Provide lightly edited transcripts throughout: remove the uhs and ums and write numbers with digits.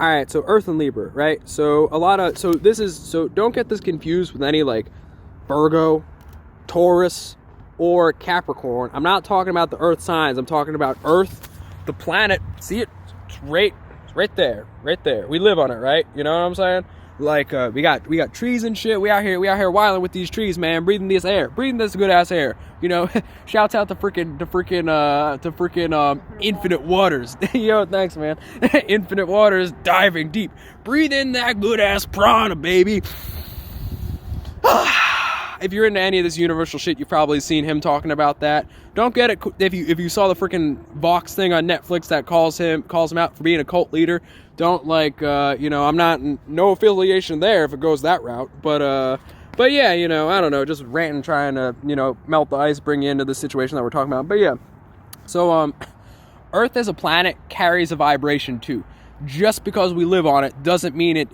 All right, so Earth and Libra, right? So don't get this confused with any like Virgo, Taurus, or Capricorn. I'm not talking about the Earth signs. I'm talking about Earth, the planet. See it? It's right there, right there. We live on it, right? You know what I'm saying? Like we got trees and shit. We out here wilding with these trees, man. Breathing this good ass air. You know, shouts out to freaking Infinite Waters. Yo, thanks, man. Infinite Waters, diving deep. Breathe in that good ass prana, baby. If you're into any of this universal shit, you've probably seen him talking about that. Don't get it if you saw the freaking Vox thing on Netflix that calls him out for being a cult leader. Don't I'm not no affiliation there if it goes that route. But yeah, I don't know, just ranting, trying to melt the ice, bring you into the situation that we're talking about. But yeah, so Earth as a planet carries a vibration too. Just because we live on it doesn't mean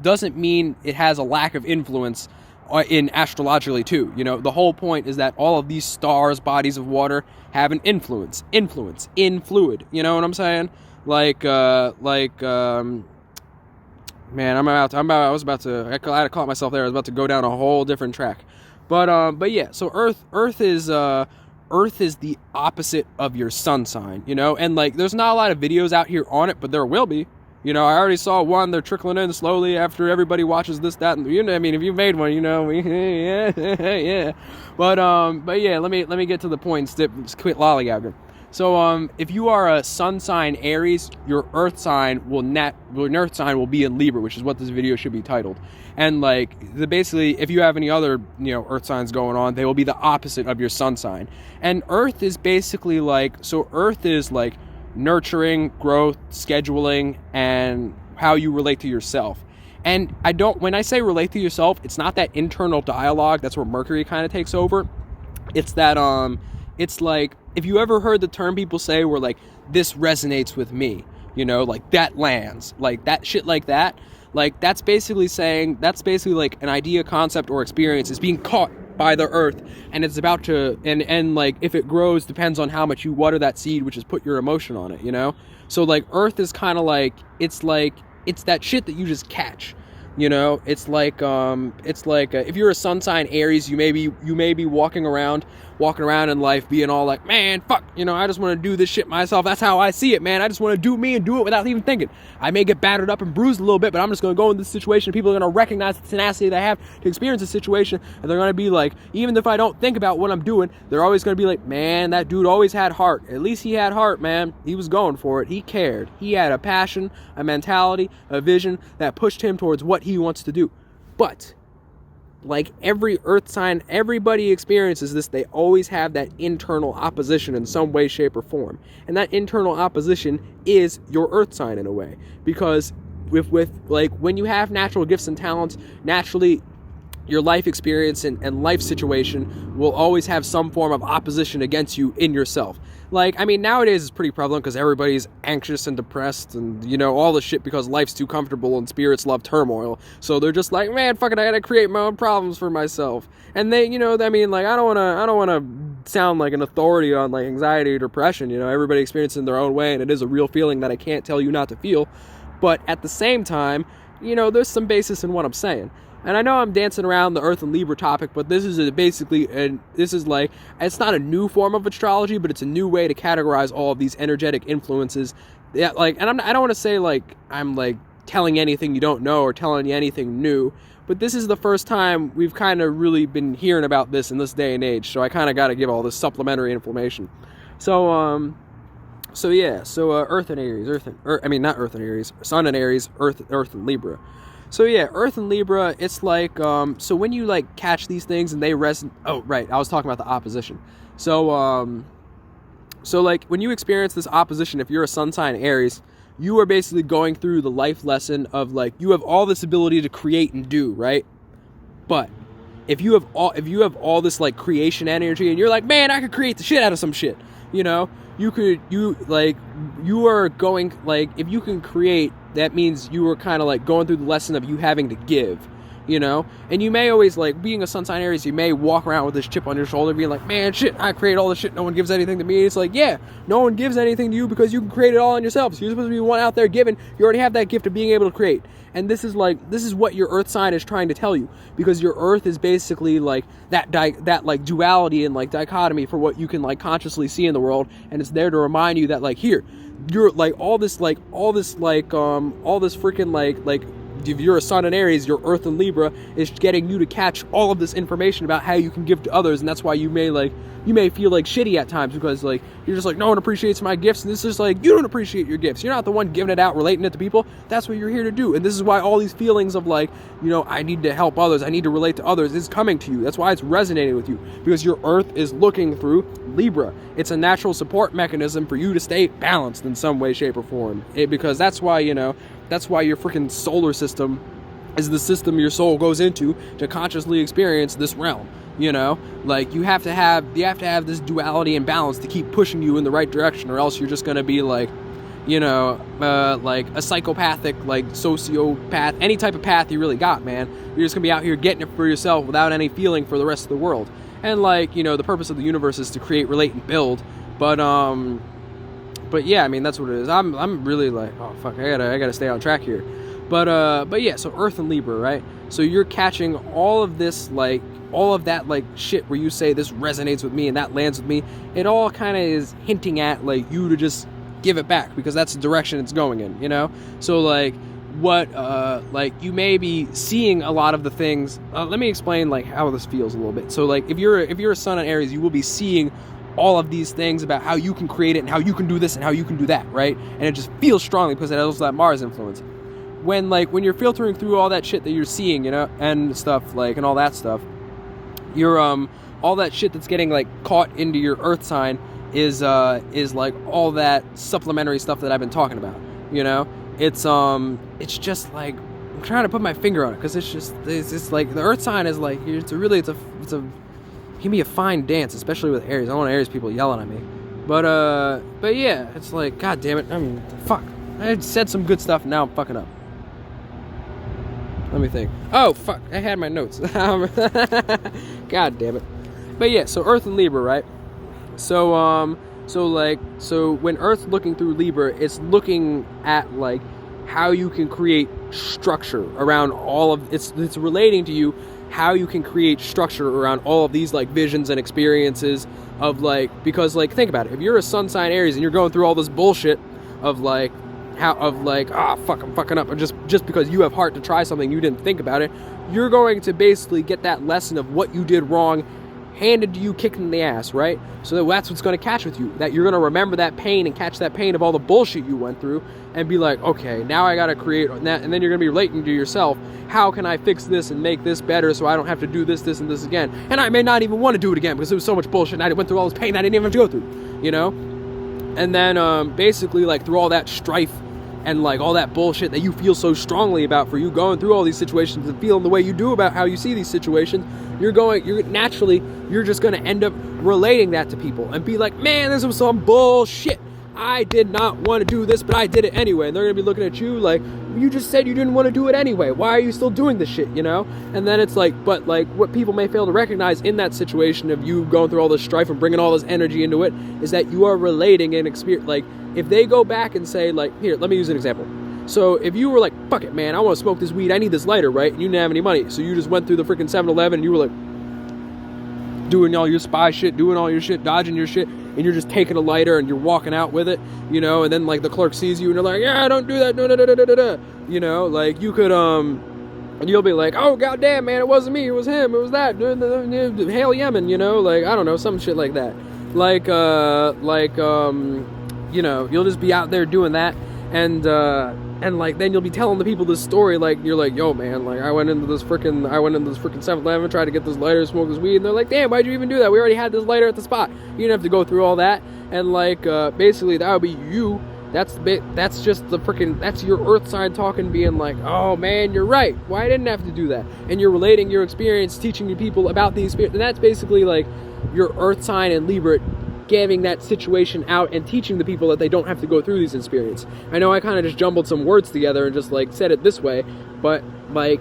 doesn't mean it has a lack of influence in astrologically too. The whole point is that all of these stars, bodies of water, have an influence in fluid. You know what I'm saying? Man, I had to caught myself there. I was about to go down a whole different track. But yeah, so Earth is the opposite of your sun sign, and there's not a lot of videos out here on it, but there will be. I already saw one. They're trickling in slowly after everybody watches this, that, and if you made one, yeah. But yeah, let me get to the point. Quit lollygagging. So if you are a sun sign Aries, your earth sign will be in Libra, which is what this video should be titled. And basically, if you have any other earth signs going on, they will be the opposite of your sun sign. And Earth is basically Earth is nurturing, growth, scheduling, and how you relate to yourself. And when I say relate to yourself, it's not that internal dialogue. That's where Mercury kind of takes over. It's that it's if you ever heard the term people say where this resonates with me, that lands, that shit like that, that's basically an idea, concept, or experience is being caught by the earth, and it's about to and if it grows depends on how much you water that seed, which is put your emotion on it. So Earth is kind of it's that shit that you just catch. It's if you're a sun sign Aries, you may be walking around in life being all man, fuck, I just want to do this shit myself. That's how I see it, man. I just want to do me and do it without even thinking. I may get battered up and bruised a little bit, but I'm just going to go in this situation. People are going to recognize the tenacity that I have to experience the situation, and they're going to be even if I don't think about what I'm doing, they're always going to be man, that dude always had heart. At least he had heart, man. He was going for it. He cared. He had a passion, a mentality, a vision that pushed him towards what he wants to do. But every earth sign, everybody experiences this. They always have that internal opposition in some way, shape, or form. And that internal opposition is your earth sign in a way. Because with when you have natural gifts and talents, naturally your life experience and life situation will always have some form of opposition against you in yourself. Nowadays it's pretty prevalent because everybody's anxious and depressed and, all the shit because life's too comfortable and spirits love turmoil. So they're just man, fuck it, I gotta create my own problems for myself. And they, I don't wanna sound like an authority on anxiety or depression. Everybody experiences it in their own way, and it is a real feeling that I can't tell you not to feel. But at the same time, there's some basis in what I'm saying. And I know I'm dancing around the Earth and Libra topic, but this is it's not a new form of astrology, but it's a new way to categorize all of these energetic influences. Yeah, I don't want to say I'm telling anything you don't know or telling you anything new, but this is the first time we've kind of really been hearing about this in this day and age. So I kind of got to give all this supplementary information. So Earth and Aries, not Earth and Aries, Sun and Aries, Earth and Libra. So yeah, Earth and Libra, it's so when you catch these things and they resonate. Oh right, I was talking about the opposition. So when you experience this opposition, if you're a sun sign Aries, you are basically going through the life lesson of you have all this ability to create and do, right? But if you have all this creation energy and you're man, I could create the shit out of some shit, you are going, if you can create, that means you are kind of going through the lesson of you having to give. you know? And you may always, like, being a sun sign Aries, you may walk around with this chip on your shoulder being like, man, shit, I create all this shit, no one gives anything to me. It's like, yeah, no one gives anything to you because you can create it all on yourself. So you're supposed to be one out there giving. You already have that gift of being able to create. And this is what your earth sign is trying to tell you, because your earth is basically like that like duality and like dichotomy for what you can like consciously see in the world. And it's there to remind you that, like, here, you're like all this freaking like if you're a sun in Aries, your earth in Libra is getting you to catch all of this information about how you can give to others. And that's why you may feel like shitty at times, because like you're just like, no one appreciates my gifts, and this is like, you don't appreciate your gifts. You're not the one giving it out, relating it to people. That's what you're here to do. And this is why all these feelings of like, you know, I need to help others, I need to relate to others, is coming to you. That's why it's resonating with you, because your earth is looking through Libra. It's a natural support mechanism for you to stay balanced in some way, shape, or form. Because that's why, you know, that's why your freaking solar system is the system your soul goes into to consciously experience this realm. You know, like you have to have this duality and balance to keep pushing you in the right direction, or else you're just gonna be like, you know, like a psychopathic, like sociopath, any type of path you really got, man. You're just gonna be out here getting it for yourself without any feeling for the rest of the world. And like, you know, the purpose of the universe is to create, relate, and build. But yeah, I mean, that's what it is. I'm really like, oh fuck, I gotta stay on track here. But yeah, so Earth and Libra, right? So you're catching all of this, like, all of that, like, shit where you say this resonates with me and that lands with me. It all kind of is hinting at, like, you to just give it back, because that's the direction it's going in, you know? So, like, like, you may be seeing a lot of the things. Let me explain, like, how this feels a little bit. So, like, if you're a sun in Aries, you will be seeing all of these things about how you can create it and how you can do this and how you can do that, right? And it just feels strongly because it has also that Mars influence. When you're filtering through all that shit that you're seeing, you know, and stuff, like, and all that stuff, you're all that shit that's getting like caught into your earth sign is like all that supplementary stuff that I've been talking about, you know? It's just like, I'm trying to put my finger on it, because it's like the earth sign is like, it's a give me a fine dance, especially with Aries. I don't want Aries people yelling at me. But yeah, it's like, god damn it, fuck. I said some good stuff and now I'm fucking up. Let me think. Oh, fuck. I had my notes. God damn it. But yeah, so Earth and Libra, right? So when Earth's looking through Libra, it's looking at, like, how you can create structure around all of... It's relating to you how you can create structure around all of these, like, visions and experiences of, like... Because, like, think about it. If you're a sun sign Aries and you're going through all this bullshit of, like... fuck, I'm fucking up, or just because you have heart to try something, you didn't think about it, you're going to basically get that lesson of what you did wrong handed to you, kicked in the ass, right? So that's what's going to catch with you, that you're going to remember that pain and catch that pain of all the bullshit you went through and be like, okay, now I got to create that. And then you're going to be relating to yourself, how can I fix this and make this better so I don't have to do this, and this again? And I may not even want to do it again because it was so much bullshit and I went through all this pain I didn't even have to go through, you know? And then basically, like, through all that strife and, like, all that bullshit that you feel so strongly about, for you going through all these situations and feeling the way you do about how you see these situations, you're just going to end up relating that to people and be like, man, this was some bullshit. I did not want to do this, but I did it anyway. And they're going to be looking at you like, you just said you didn't want to do it anyway. Why are you still doing this shit, you know? And then it's like, but, like, what people may fail to recognize in that situation of you going through all this strife and bringing all this energy into it is that you are relating an experience. Like, if they go back and say, like, here, let me use an example. So if you were like, fuck it, man, I want to smoke this weed, I need this lighter, right? And you didn't have any money, so you just went through the freaking 7-Eleven and you were like doing all your spy shit, doing all your shit, dodging your shit, and you're just taking a lighter and you're walking out with it, you know, and then, like, the clerk sees you and they're like, yeah, don't do that, no, you know, like, you could, and you'll be like, oh, goddamn, man, it wasn't me, it was him, it was that, Hail Yemen, you know, like, I don't know, some shit like that. Like, you know, you'll just be out there doing that, and like, then you'll be telling the people this story, like, you're like, yo, man, like, I went into this freaking 7-Eleven, tried to get this lighter, smoke this weed, and they're like, damn, why'd you even do that? We already had this lighter at the spot. You didn't have to go through all that. And, like, basically, that would be you. That's just the freaking, that's your earth sign talking, being like, oh, man, you're right. Why I didn't have to do that? And you're relating your experience, teaching people about the experience, and that's basically, like, your earth sign and Libra giving that situation out and teaching the people that they don't have to go through these experiences. I know I kind of just jumbled some words together and just, like, said it this way, but, like,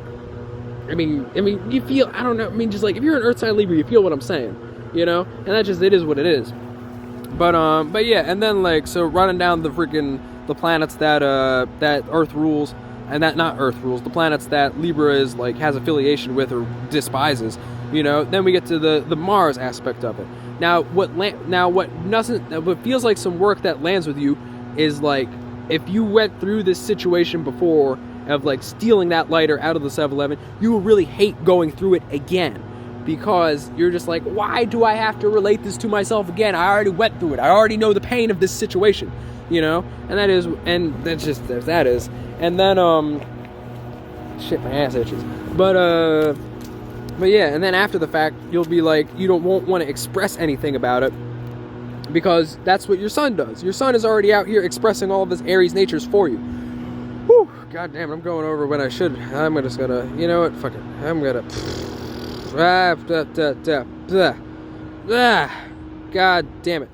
I mean, you feel, I don't know, I mean, just like, if you're an Earth sign Libra, you feel what I'm saying, you know? And that just, it is what it is. But yeah, and then, like, so running down the planets that Earth rules, and that, not Earth rules, the planets that Libra is, like, has affiliation with or despises, you know, then we get to the Mars aspect of it. Now, what feels like some work that lands with you is, like, if you went through this situation before of, like, stealing that lighter out of the 7-Eleven, you will really hate going through it again, because you're just like, why do I have to relate this to myself again? I already went through it. I already know the pain of this situation, you know? And that's just, that is. And then, shit, my ass itches. But yeah, and then after the fact, you'll be like, won't want to express anything about it, because that's what your sun does. Your sun is already out here expressing all of this Aries natures for you. Whew, god damn it, I'm going over when I should. I'm just gonna, you know what, fuck it. I'm gonna, god damn it.